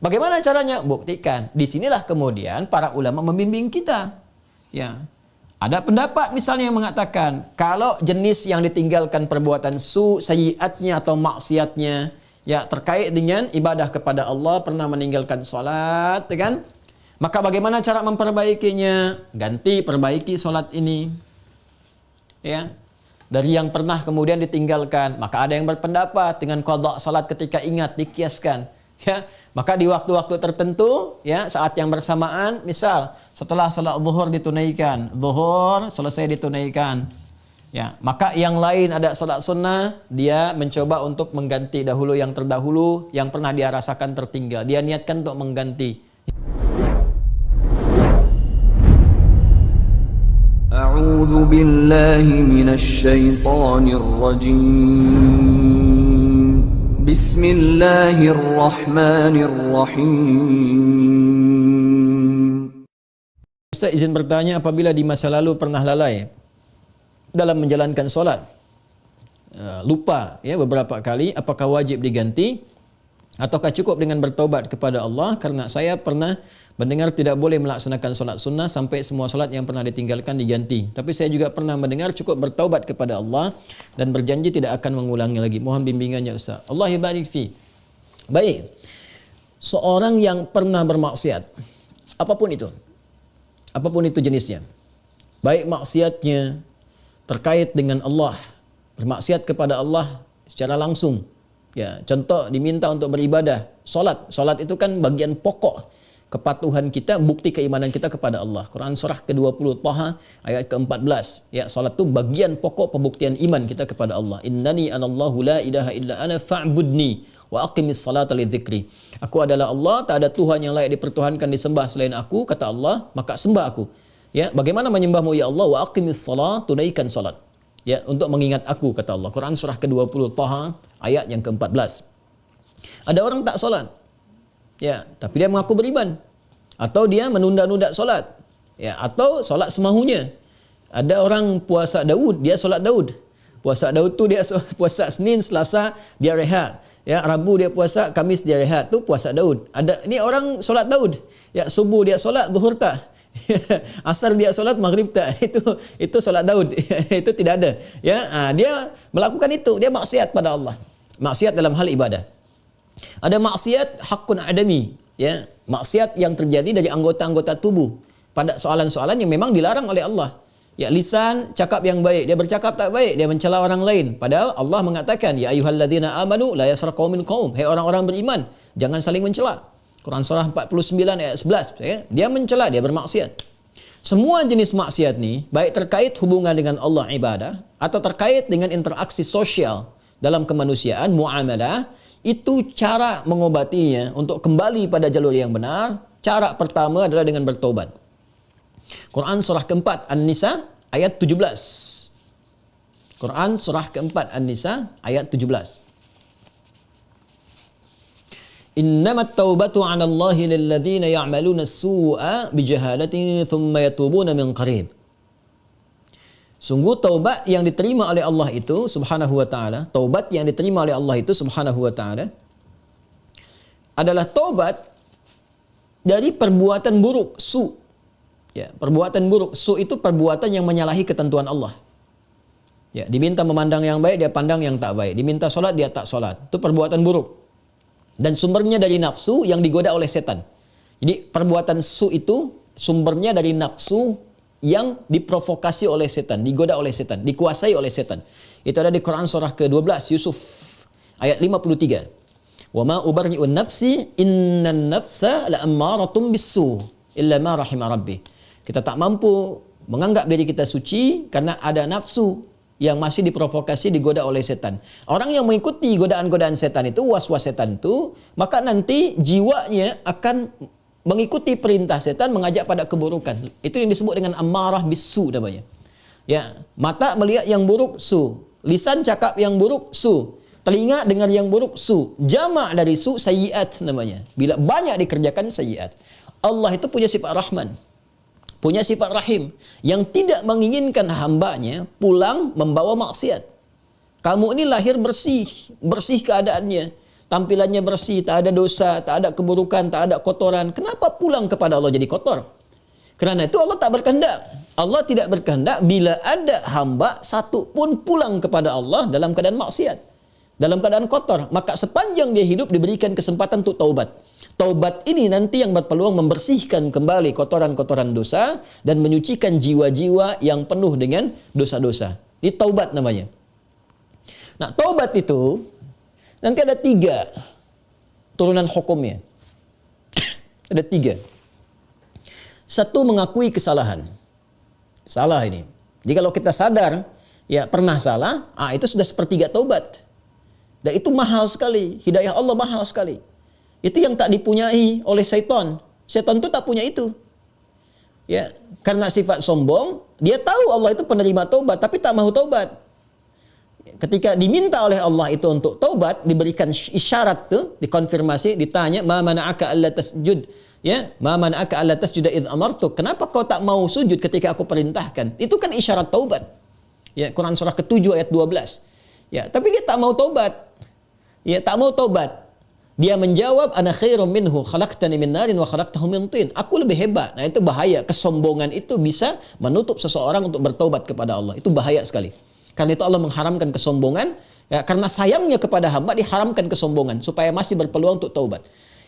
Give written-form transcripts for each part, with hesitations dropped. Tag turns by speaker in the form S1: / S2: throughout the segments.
S1: Bagaimana caranya? Buktikan. Disinilah kemudian para ulama membimbing kita. Ya. Ada pendapat misalnya yang mengatakan kalau jenis yang ditinggalkan perbuatan sayyiatnya atau maksiatnya ya terkait dengan ibadah kepada Allah, pernah meninggalkan salat, kan? Maka bagaimana cara memperbaikinya? Ganti, perbaiki salat ini. Ya. Dari yang pernah kemudian ditinggalkan, maka ada yang berpendapat dengan qada salat ketika ingat dikiaskan. Ya, maka di waktu-waktu tertentu, ya, saat yang bersamaan, misal setelah salat zuhur ditunaikan, zuhur selesai ditunaikan, ya, maka yang lain ada salat sunnah, dia mencoba untuk mengganti dahulu yang terdahulu yang pernah dia rasakan tertinggal, dia niatkan untuk mengganti.
S2: A'udzu billahi minasy syaithanir rajim. Bismillahirrahmanirrahim.
S1: Ustaz izin bertanya, apabila di masa lalu pernah lalai dalam menjalankan solat, lupa ya beberapa kali, apakah wajib diganti ataukah cukup dengan bertaubat kepada Allah? Karena saya pernah mendengar tidak boleh melaksanakan solat sunnah sampai semua solat yang pernah ditinggalkan diganti. Tapi saya juga pernah mendengar cukup bertaubat kepada Allah dan berjanji tidak akan mengulangi lagi. Mohon bimbingannya Ustaz. Allah barik fi. Baik. Seorang yang pernah bermaksiat, apapun itu jenisnya, baik maksiatnya terkait dengan Allah, bermaksiat kepada Allah secara langsung. Ya, contoh diminta untuk beribadah, solat itu kan bagian pokok kepatuhan kita, bukti keimanan kita kepada Allah. Quran surah ke-20 Taha ayat ke-14. Ya, salat itu bagian pokok pembuktian iman kita kepada Allah. Innani anallahu la ilaha illa ana fa'budni wa aqimis salata lidzikri. Aku adalah Allah, tak ada Tuhan yang layak dipertuhankan disembah selain aku, kata Allah, maka sembah aku. Ya, bagaimana menyembahmu ya Allah? Wa aqimis salat, tunaikan salat. Ya, untuk mengingat aku, kata Allah. Quran surah ke-20 Taha ayat yang ke-14. Ada orang tak salat. Ya, tapi dia mengaku beriman, atau dia menunda-nunda solat, ya, atau solat semahunya. Ada orang puasa Daud, dia solat Daud. Puasa Daud tu dia puasa Senin, Selasa dia rehat. Ya, Rabu dia puasa, Kamis dia rehat. Tu puasa Daud. Ada ni orang solat Daud. Ya, subuh dia solat, zuhur tak. Asar dia solat, maghrib tak. Itu solat Daud. Itu tidak ada. Ya, dia melakukan itu, dia maksiat pada Allah. Maksiat dalam hal ibadah. Ada maksiat hakun adami, ya, maksiat yang terjadi dari anggota-anggota tubuh pada soalan-soalan yang memang dilarang oleh Allah. Ya, lisan cakap yang baik, dia bercakap tak baik, dia mencela orang lain. Padahal Allah mengatakan, ya ayyuhalladzina amanu la yaskhar qaumin qaum. Hai orang-orang beriman, jangan saling mencela. Quran surah 49 ayat 11, ya. Dia mencela, dia bermaksiat. Semua jenis maksiat ni, baik terkait hubungan dengan Allah ibadah atau terkait dengan interaksi sosial dalam kemanusiaan, muamalah, itu cara mengobatinya untuk kembali pada jalur yang benar. Cara pertama adalah dengan bertobat. Quran surah keempat An-Nisa ayat 17. Quran surah keempat An-Nisa ayat 17. Innamat taubatu 'ala Allahi lilladzina ya'maluna as-su'a bijahalatin thumma yatubuna min qarib. Sungguh taubat yang diterima oleh Allah itu subhanahu wa ta'ala, taubat yang diterima oleh Allah itu subhanahu wa ta'ala adalah taubat dari perbuatan buruk, su. Ya, perbuatan buruk, su itu perbuatan yang menyalahi ketentuan Allah. Ya, diminta memandang yang baik, dia pandang yang tak baik. Diminta solat, dia tak solat. Itu perbuatan buruk. Dan sumbernya dari nafsu yang digoda oleh setan. Jadi perbuatan su itu sumbernya dari nafsu yang diprovokasi oleh setan, digoda oleh setan, dikuasai oleh setan. Itu ada di Quran surah ke-12 Yusuf ayat 53. Wa ma ubarri'un nafsi innan nafsa la'ammaratun bis-su illa ma rahima rabbi. Kita tak mampu menganggap diri kita suci karena ada nafsu yang masih diprovokasi, digoda oleh setan. Orang yang mengikuti godaan-godaan setan itu, was-was setan itu, maka nanti jiwanya akan mengikuti perintah setan, mengajak pada keburukan. Itu yang disebut dengan ammarah bisu namanya. Ya, mata melihat yang buruk, su. Lisan cakap yang buruk, su. Telinga dengar yang buruk, su. Jamak dari su, sayyiat namanya. Bila banyak dikerjakan sayyiat. Allah itu punya sifat Rahman, punya sifat Rahim, yang tidak menginginkan hambanya pulang membawa maksiat. Kamu ini lahir bersih, bersih keadaannya. tampilannya bersih, tak ada dosa, tak ada keburukan, tak ada kotoran. Kenapa pulang kepada Allah jadi kotor? Kerana itu Allah tak berkehendak. Allah tidak berkehendak bila ada hamba satu pun pulang kepada Allah dalam keadaan maksiat, dalam keadaan kotor. Maka sepanjang dia hidup diberikan kesempatan untuk taubat. Taubat ini nanti yang berpeluang membersihkan kembali kotoran-kotoran dosa dan menyucikan jiwa-jiwa yang penuh dengan dosa-dosa. Ini taubat namanya. Nah, taubat itu nanti ada 3 turunan hukumnya. Ada 3. 1, mengakui kesalahan. Salah ini. Jadi kalau kita sadar, ya pernah salah, itu sudah sepertiga taubat. Dan itu mahal sekali. Hidayah Allah mahal sekali. Itu yang tak dipunyai oleh syaitan. Syaitan itu tak punya itu. Ya, karena sifat sombong, dia tahu Allah itu penerima taubat, tapi tak mahu taubat. Ketika diminta oleh Allah itu untuk taubat, diberikan isyarat tuh, dikonfirmasi, ditanya, "Ma mana'aka alla tasjud?" Ya, "Ma mana'aka alla tasjuda idz amartuk?" Kenapa kau tak mau sujud ketika aku perintahkan? Itu kan isyarat taubat. Ya, Quran surah ke-7 ayat 12. Ya, tapi dia tak mau taubat. Ya, tak mau taubat. Dia menjawab, "Ana khairum minhu, khalaqtani min narin wa khalaqtahu min tin." Aku lebih hebat. Nah, itu bahaya. Kesombongan itu bisa menutup seseorang untuk bertaubat kepada Allah. Itu bahaya sekali. Karena itu Allah mengharamkan kesombongan. Ya, karena sayangnya kepada hamba diharamkan kesombongan supaya masih berpeluang untuk taubat.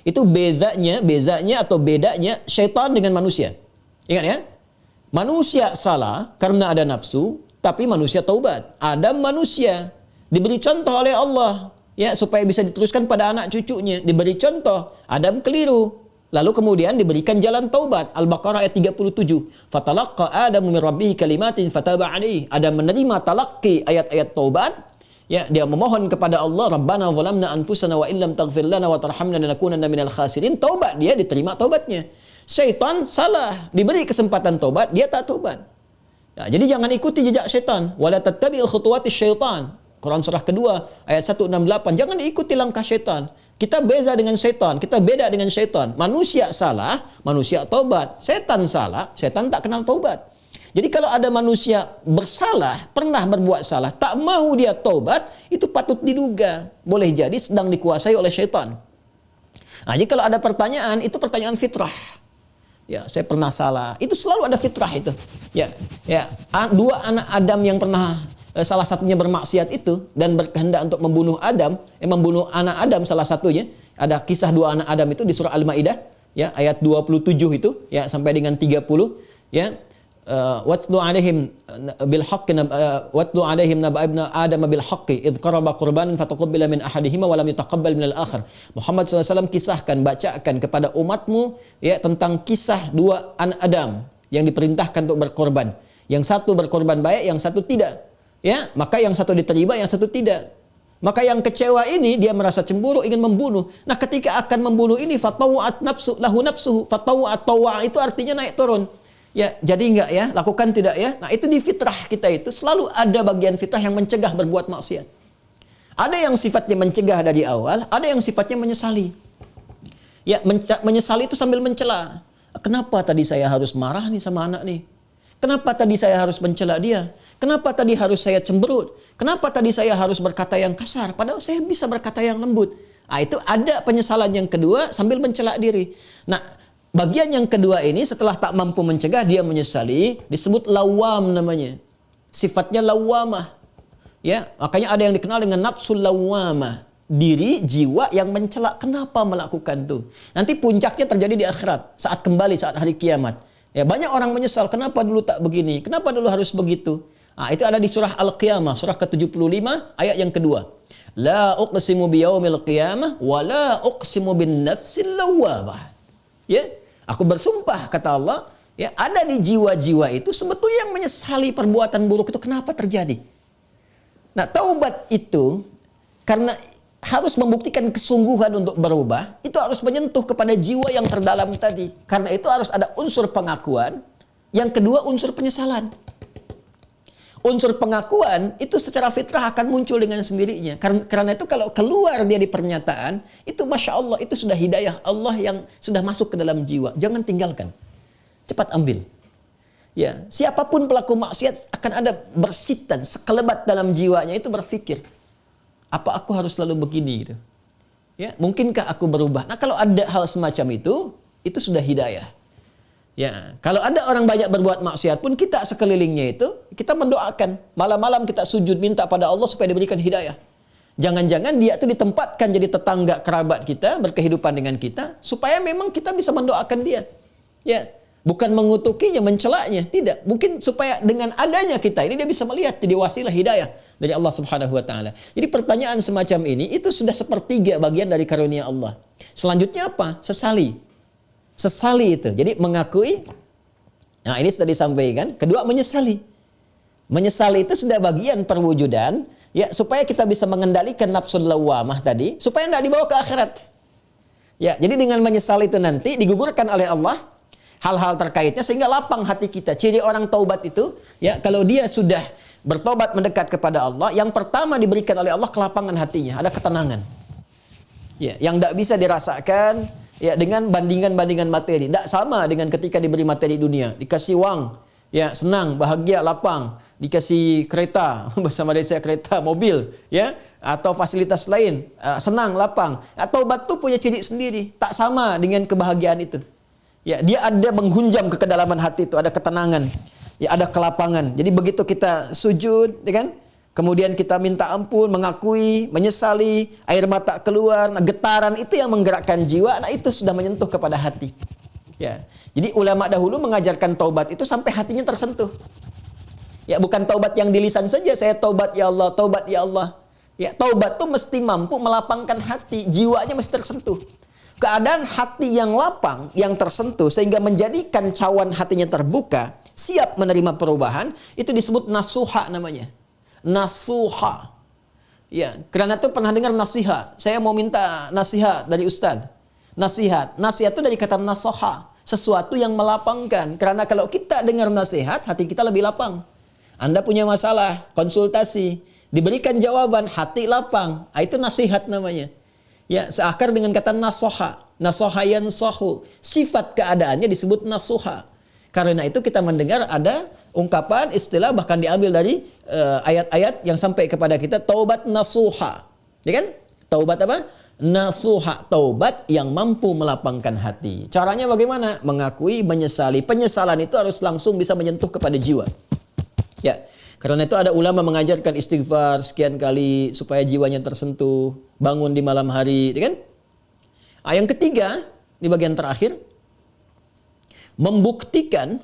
S1: Itu bezanya syaitan dengan manusia. Ingat ya? Manusia salah karena ada nafsu, tapi manusia taubat. Adam manusia diberi contoh oleh Allah, ya, supaya bisa diteruskan pada anak cucunya. Diberi contoh, Adam keliru, lalu kemudian diberikan jalan taubat. Al-Baqarah ayat 37. Fatalaqqa Adamu min rabbih kalimatin fataba alaihi. Adam menerima talaqi ayat-ayat taubat. Ya, dia memohon kepada Allah, Rabbana zalamna anfusana wa illam taghfir lana wa tarhamna lanakunanna minal khasirin. Taubat, dia diterima taubatnya. Syaitan salah, diberi kesempatan taubat, dia tak taubat. Ya, jadi jangan ikuti jejak syaitan. Wala tattabi'u khutuwatis syaitan. Quran surah kedua ayat 168. Jangan ikuti langkah syaitan. Kita beza dengan syaitan, kita beda dengan syaitan. Manusia salah, manusia taubat. Syaitan salah, syaitan tak kenal taubat. Jadi kalau ada manusia bersalah, pernah berbuat salah, tak mau dia taubat, itu patut diduga boleh jadi sedang dikuasai oleh syaitan. Nah, jadi kalau ada pertanyaan, itu pertanyaan fitrah. Ya, saya pernah salah. Itu selalu ada fitrah itu. Ya, 2 anak Adam yang pernah salah satunya bermaksiat itu dan berkehendak untuk membunuh membunuh anak Adam salah satunya. Ada kisah 2 anak Adam itu di surah Al-Maidah, ya, ayat 27 itu, ya, sampai dengan 30, ya. Watlu alaihim bil haqqi watlu alaihim naba ibna adam bil haqqi id qaraba qurbanan fataqabbala min ahadihima wa lam yutaqabbal min al-akhar. Muhammad SAW kisahkan, bacakan kepada umatmu, ya, tentang kisah 2 anak Adam yang diperintahkan untuk berkorban. Yang satu berkorban baik, yang satu tidak. Ya, maka yang satu diterima, yang satu tidak. Maka yang kecewa ini dia merasa cemburu, ingin membunuh. Nah, ketika akan membunuh ini fatawat nafsu lahu nafsuhu. Fatawat tawa itu artinya naik turun. Ya, jadi enggak ya, lakukan tidak ya. Nah, itu di fitrah kita itu selalu ada bagian fitrah yang mencegah berbuat maksiat. Ada yang sifatnya mencegah dari awal, ada yang sifatnya menyesali. Ya, menyesali itu sambil mencela. Kenapa tadi saya harus marah nih sama anak nih? Kenapa tadi saya harus mencela dia? Kenapa tadi harus saya cemberut? Kenapa tadi saya harus berkata yang kasar? Padahal saya bisa berkata yang lembut. Nah, itu ada penyesalan yang kedua sambil mencela diri. Nah, bagian yang kedua ini setelah tak mampu mencegah, dia menyesali, disebut lawam namanya. Sifatnya lawamah. Ya, makanya ada yang dikenal dengan nafsul lawamah. Diri, jiwa yang mencela. Kenapa melakukan itu? Nanti puncaknya terjadi di akhirat, saat kembali, saat hari kiamat. Ya, banyak orang menyesal, kenapa dulu tak begini? Kenapa dulu harus begitu? Nah, itu ada di surah Al-Qiyamah, surah ke-75, ayat yang kedua. La uqsimu biyaumil qiyamah, wa la uqsimu bin nafsil lawamah. Ya, aku bersumpah, kata Allah, ya, ada di jiwa-jiwa itu sebetulnya yang menyesali perbuatan buruk itu kenapa terjadi. Nah, taubat itu karena harus membuktikan kesungguhan untuk berubah, itu harus menyentuh kepada jiwa yang terdalam tadi. Karena itu harus ada unsur pengakuan, yang kedua unsur penyesalan. Unsur pengakuan itu secara fitrah akan muncul dengan sendirinya. Karena itu kalau keluar dia di pernyataan, itu Masya Allah, itu sudah hidayah Allah yang sudah masuk ke dalam jiwa. Jangan tinggalkan. Cepat ambil. Ya, siapapun pelaku maksiat akan ada bersitan, sekelebat dalam jiwanya itu berpikir, apa aku harus selalu begini gitu? Ya, mungkinkah aku berubah? Nah, kalau ada hal semacam itu sudah hidayah. Ya, kalau ada orang banyak berbuat maksiat pun kita sekelilingnya itu kita mendoakan. Malam-malam kita sujud minta pada Allah supaya diberikan hidayah. Jangan-jangan dia itu ditempatkan jadi tetangga kerabat kita, berkehidupan dengan kita supaya memang kita bisa mendoakan dia. Ya, bukan mengutukinya, mencelaknya, tidak. Mungkin supaya dengan adanya kita ini dia bisa melihat jadi wasilah hidayah dari Allah Subhanahu wa taala. Jadi pertanyaan semacam ini itu sudah sepertiga bagian dari karunia Allah. Selanjutnya apa? Sesali. Sesali itu. Jadi mengakui. Nah, ini sudah disampaikan. Kedua, menyesali. Menyesali itu sudah bagian perwujudan ya supaya kita bisa mengendalikan nafsul lawamah tadi supaya tidak dibawa ke akhirat. Ya, jadi dengan menyesali itu nanti digugurkan oleh Allah hal-hal terkaitnya sehingga lapang hati kita. Ciri orang taubat itu ya kalau dia sudah bertobat mendekat kepada Allah, yang pertama diberikan oleh Allah kelapangan hatinya, ada ketenangan. Ya, yang tidak bisa dirasakan ya dengan bandingan-bandingan materi. Tidak sama dengan ketika diberi materi dunia, dikasih uang, ya senang, bahagia, lapang, dikasih kereta, bahasa Malaysia kereta, mobil, ya atau fasilitas lain, senang, lapang. Taubat itu punya ciri sendiri, tak sama dengan kebahagiaan itu. Ya, dia ada menghunjam ke kedalaman hati itu, ada ketenangan. Ya, ada kelapangan. Jadi begitu kita sujud, ya kan? Kemudian kita minta ampun, mengakui, menyesali, air mata keluar, nah, getaran itu yang menggerakkan jiwa, nah itu sudah menyentuh kepada hati. Ya. Jadi ulama dahulu mengajarkan taubat itu sampai hatinya tersentuh. Ya, bukan taubat yang di lisan saja, saya taubat ya Allah, taubat ya Allah. Ya, taubat itu mesti mampu melapangkan hati, jiwanya mesti tersentuh. Keadaan hati yang lapang, yang tersentuh sehingga menjadikan cawan hatinya terbuka, siap menerima perubahan, itu disebut nasuha namanya. Nasuha. Ya, karena itu pernah dengar nasihat. Saya mau minta nasihat dari Ustaz. Nasihat. Nasihat itu dari kata nasoha. Sesuatu yang melapangkan. Karena kalau kita dengar nasihat, hati kita lebih lapang. Anda punya masalah, konsultasi. Diberikan jawaban, hati lapang. Itu nasihat namanya. Ya, seakar dengan kata nasoha. Nasoha yansohu. Sifat keadaannya disebut nasuha. Karena itu kita mendengar ada ungkapan, istilah bahkan diambil dari ayat-ayat yang sampai kepada kita, taubat nasuha. Ya kan? Taubat apa? Nasuha. Taubat yang mampu melapangkan hati. Caranya bagaimana? Mengakui, menyesali. Penyesalan itu harus langsung bisa menyentuh kepada jiwa. Ya. Karena itu ada ulama mengajarkan istighfar sekian kali supaya jiwanya tersentuh, bangun di malam hari, ya kan? Yang ketiga, di bagian terakhir, membuktikan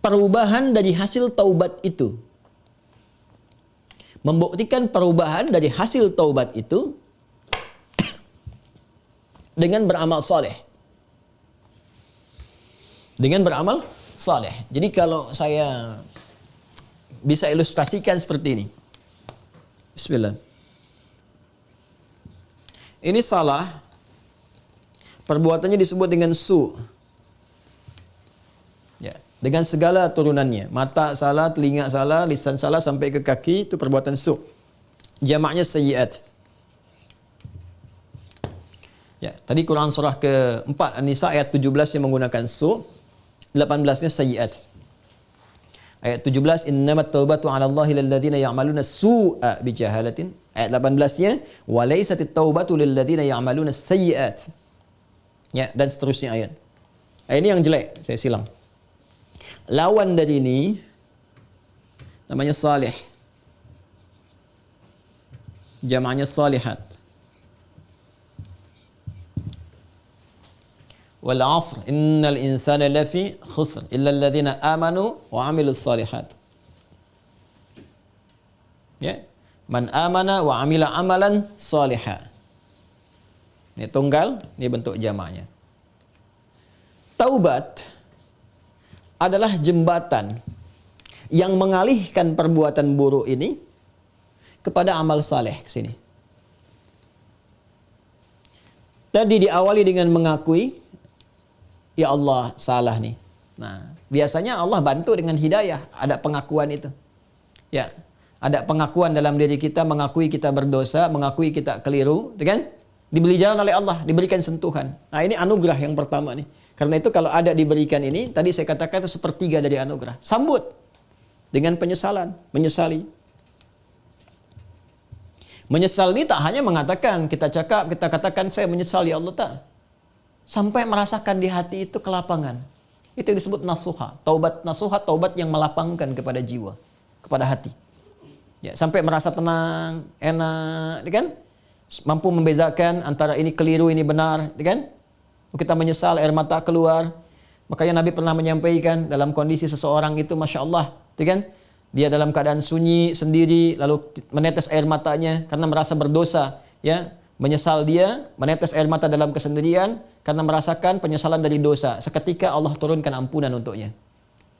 S1: perubahan dari hasil taubat itu. Membuktikan perubahan dari hasil taubat itu dengan beramal saleh. Dengan beramal saleh. Jadi kalau saya bisa ilustrasikan seperti ini. Bismillah. Ini salah. Perbuatannya disebut dengan su. Ya, dengan segala turunannya. Mata salah, telinga salah, lisan salah sampai ke kaki, itu perbuatan su. Jamaknya sayyiat. Ya, tadi Quran surah ke-4 An-Nisa ayat 17 yang menggunakan su. 18-nya sayyiat. Ayat 17, innamat taubatu 'ala Allahi lil ladzina ya'maluna su'a bijahalatin. Ayat 18-nya, wa laysatit taubatu lil ladzina ya'maluna sayyiat. Ya, dan seterusnya ayat. Ini yang jelek, saya silang. Lawan dari ini namanya salih. Jamaknya salihat. Wal 'asr innal insana lafi khusr illa alladhina amanu wa 'amilus salihat. Ya, man amana wa 'amila amalan salihah. Ini tunggal, ini bentuk jamaknya. Taubat adalah jembatan yang mengalihkan perbuatan buruk ini kepada amal saleh ke sini. Tadi diawali dengan mengakui, ya Allah, salah nih. Nah, biasanya Allah bantu dengan hidayah, ada pengakuan itu. Ya, ada pengakuan dalam diri kita, mengakui kita berdosa, mengakui kita keliru, kan? Diberi jalan oleh Allah, diberikan sentuhan. Nah, ini anugerah yang pertama nih. Karena itu kalau ada diberikan ini, tadi saya katakan itu sepertiga dari anugerah. Sambut dengan penyesalan, menyesali. Menyesal ini tak hanya mengatakan, kita katakan saya menyesal ya Allah, tak. Sampai merasakan di hati itu kelapangan. Itu yang disebut nasuha. Taubat nasuha, taubat yang melapangkan kepada jiwa, kepada hati. Ya, sampai merasa tenang, enak, kan? Mampu membezakan antara ini keliru, ini benar, kan? Kita menyesal, air mata keluar. Makanya Nabi pernah menyampaikan dalam kondisi seseorang itu, Masya Allah, kan? Dia dalam keadaan sunyi sendiri, lalu menetes air matanya karena merasa berdosa, ya. Menyesal dia, menetes air mata dalam kesendirian karena merasakan penyesalan dari dosa. Seketika Allah turunkan ampunan untuknya.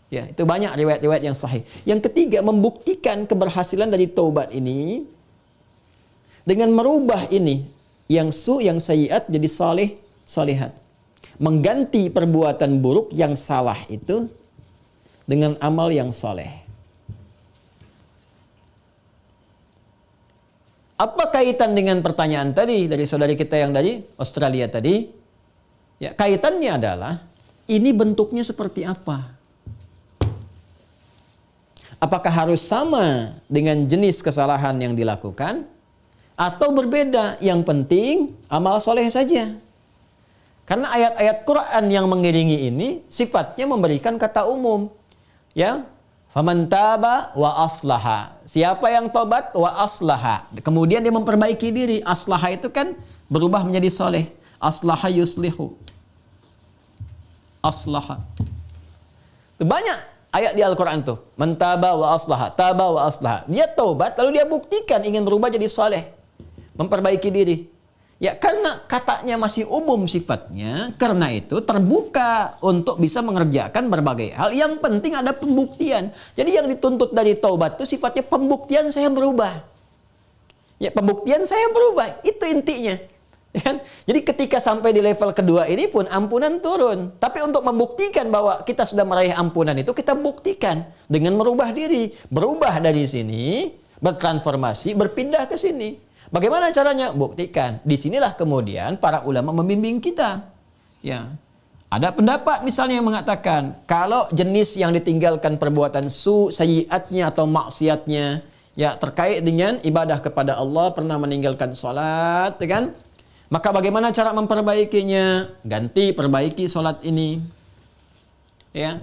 S1: Ya, itu banyak riwayat-riwayat yang sahih. Yang ketiga, membuktikan keberhasilan dari taubat ini dengan merubah ini yang yang sayyiat jadi saleh, salihat. Mengganti perbuatan buruk yang salah itu dengan amal yang saleh. Apa kaitan dengan pertanyaan tadi dari saudari kita yang dari Australia tadi? Ya, kaitannya adalah ini bentuknya seperti apa? Apakah harus sama dengan jenis kesalahan yang dilakukan atau berbeda? Yang penting amal soleh saja. Karena ayat-ayat Quran yang mengiringi ini sifatnya memberikan kata umum. Ya, faman taba wa aslaha. Siapa yang tobat wa aslaha. Kemudian dia memperbaiki diri. Aslaha itu kan berubah menjadi soleh. Aslaha yuslihu. Aslaha. Itu banyak ayat di Al-Quran tuh. Man taba wa aslaha. Taba wa aslaha. Dia tobat lalu dia buktikan ingin berubah jadi soleh. Memperbaiki diri. Ya, karena katanya masih umum sifatnya, karena itu terbuka untuk bisa mengerjakan berbagai hal. Yang penting ada pembuktian. Jadi yang dituntut dari taubat itu sifatnya pembuktian saya berubah. Ya, pembuktian saya berubah. Itu intinya. Ya, jadi ketika sampai di level kedua ini pun ampunan turun. Tapi untuk membuktikan bahwa kita sudah meraih ampunan itu, kita buktikan dengan merubah diri. Berubah dari sini, bertransformasi, berpindah ke sini. Bagaimana caranya? Buktikan. Disinilah kemudian para ulama membimbing kita. Ya, ada pendapat misalnya yang mengatakan kalau jenis yang ditinggalkan perbuatan sayyiatnya atau maksiatnya, ya terkait dengan ibadah kepada Allah, pernah meninggalkan salat, kan? Maka bagaimana cara memperbaikinya? Ganti, perbaiki salat ini. Ya.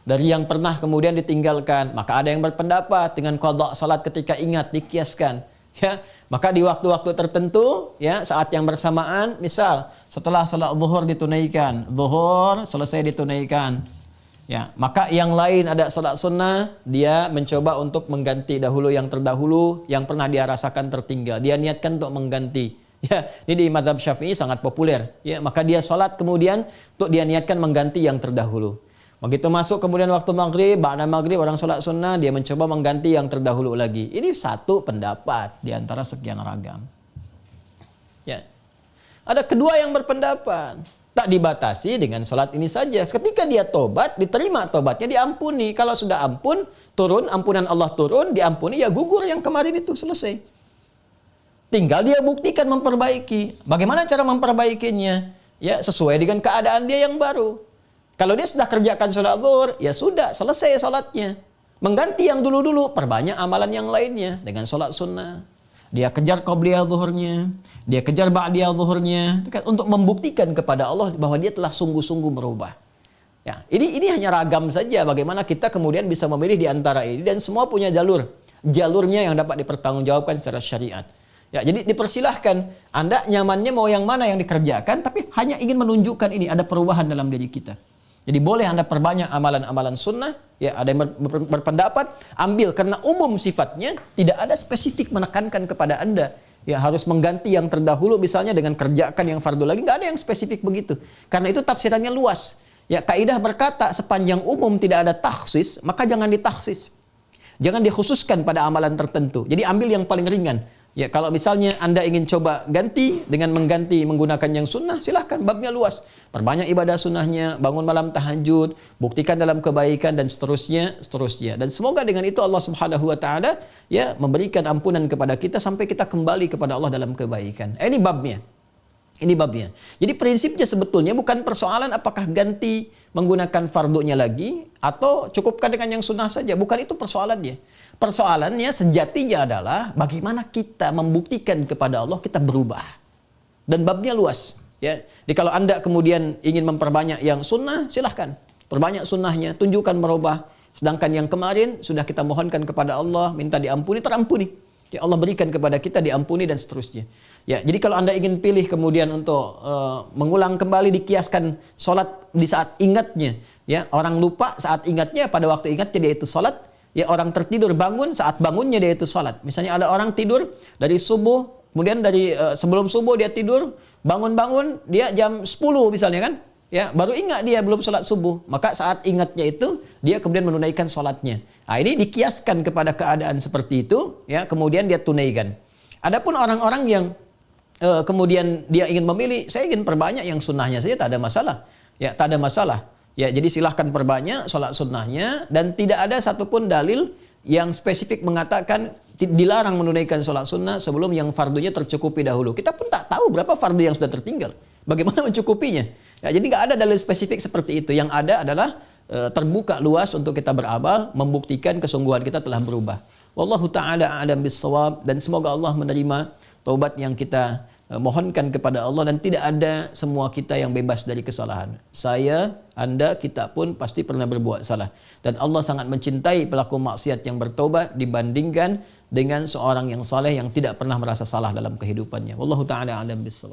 S1: Dari yang pernah kemudian ditinggalkan, maka ada yang berpendapat dengan qadha salat ketika ingat dikiaskan. Ya, maka di waktu-waktu tertentu, ya, saat yang bersamaan, misal setelah salat zuhur ditunaikan, zuhur selesai ditunaikan, ya, maka yang lain ada salat sunnah, dia mencoba untuk mengganti dahulu yang terdahulu, yang pernah dia rasakan tertinggal, dia niatkan untuk mengganti. Ya, ini di mazhab Syafi'i sangat populer. Ya, maka dia salat kemudian untuk dia niatkan mengganti yang terdahulu. Begitu masuk kemudian waktu maghrib, ba'da maghrib orang sholat sunnah, dia mencoba mengganti yang terdahulu lagi. Ini satu pendapat di antara sekian ragam. Ya. Ada kedua yang berpendapat, tak dibatasi dengan sholat ini saja. Ketika dia tobat, diterima tobatnya, diampuni. Kalau sudah ampun, turun, ampunan Allah turun, diampuni, ya gugur yang kemarin itu, selesai. Tinggal dia buktikan memperbaiki. Bagaimana cara memperbaikinya? Ya, sesuai dengan keadaan dia yang baru. Kalau dia sudah kerjakan sholat zuhur, ya sudah, selesai sholatnya. Mengganti yang dulu-dulu, perbanyak amalan yang lainnya dengan sholat sunnah. Dia kejar qobliyah zuhurnya, dia kejar ba'diyah zuhurnya, untuk membuktikan kepada Allah bahwa dia telah sungguh-sungguh berubah. Ya, ini hanya ragam saja bagaimana kita kemudian bisa memilih di antara ini, dan semua punya jalurnya yang dapat dipertanggungjawabkan secara syariat. Ya, jadi dipersilahkan, Anda nyamannya mau yang mana yang dikerjakan, tapi hanya ingin menunjukkan ini ada perubahan dalam diri kita. Jadi boleh Anda perbanyak amalan-amalan sunnah, ya, ada yang berpendapat ambil karena umum sifatnya, tidak ada spesifik menekankan kepada Anda. Ya, harus mengganti yang terdahulu misalnya dengan kerjakan yang fardu lagi, nggak ada yang spesifik begitu. Karena itu tafsirannya luas. Ya, kaidah berkata sepanjang umum tidak ada takhsis, maka jangan ditaksis. Jangan dikhususkan pada amalan tertentu. Jadi ambil yang paling ringan. Ya, kalau misalnya Anda ingin coba ganti dengan mengganti menggunakan yang sunnah, silahkan, babnya luas. Perbanyak ibadah sunnahnya, bangun malam tahajud, buktikan dalam kebaikan dan seterusnya. Dan semoga dengan itu Allah Subhanahu wa taala ya memberikan ampunan kepada kita sampai kita kembali kepada Allah dalam kebaikan. Ini babnya. Jadi prinsipnya sebetulnya bukan persoalan apakah ganti menggunakan fardunya lagi atau cukupkan dengan yang sunnah saja. Bukan itu persoalannya. Persoalannya sejatinya adalah bagaimana kita membuktikan kepada Allah kita berubah. Dan babnya luas. Ya. Jadi kalau Anda kemudian ingin memperbanyak yang sunnah, silahkan. Perbanyak sunnahnya, tunjukkan merubah. Sedangkan yang kemarin sudah kita mohonkan kepada Allah, minta diampuni, terampuni. Ya Allah berikan kepada kita diampuni dan seterusnya. Ya, jadi kalau Anda ingin pilih kemudian untuk mengulang kembali dikiaskan solat di saat ingatnya. Ya, orang lupa saat ingatnya, pada waktu ingatnya dia itu solat. Ya, orang tertidur bangun saat bangunnya dia itu salat. Misalnya ada orang tidur dari subuh, kemudian dari sebelum subuh dia tidur, bangun-bangun dia jam 10 misalnya kan. Ya, baru ingat dia belum salat subuh. Maka saat ingatnya itu dia kemudian menunaikan salatnya. Nah, ini dikiaskan kepada keadaan seperti itu, ya, kemudian dia tunaikan. Adapun orang-orang yang kemudian dia ingin memilih, saya ingin perbanyak yang sunnahnya saja, tak ada masalah. Ya, tak ada masalah. Ya, jadi silahkan perbanyak sholat sunnahnya dan tidak ada satupun dalil yang spesifik mengatakan dilarang menunaikan sholat sunnah sebelum yang fardunya tercukupi dahulu. Kita pun tak tahu berapa fardu yang sudah tertinggal. Bagaimana mencukupinya? Ya, jadi nggak ada dalil spesifik seperti itu. Yang ada adalah terbuka luas untuk kita beramal, membuktikan kesungguhan kita telah berubah. Wallahu ta'ala a'lam bis-shawab, dan semoga Allah menerima taubat yang kita mohonkan kepada Allah, dan tidak ada semua kita yang bebas dari kesalahan. Saya, Anda, kita pun pasti pernah berbuat salah. Dan Allah sangat mencintai pelaku maksiat yang bertobat dibandingkan dengan seorang yang saleh yang tidak pernah merasa salah dalam kehidupannya. Wallahu ta'ala a'lam bis-shawab.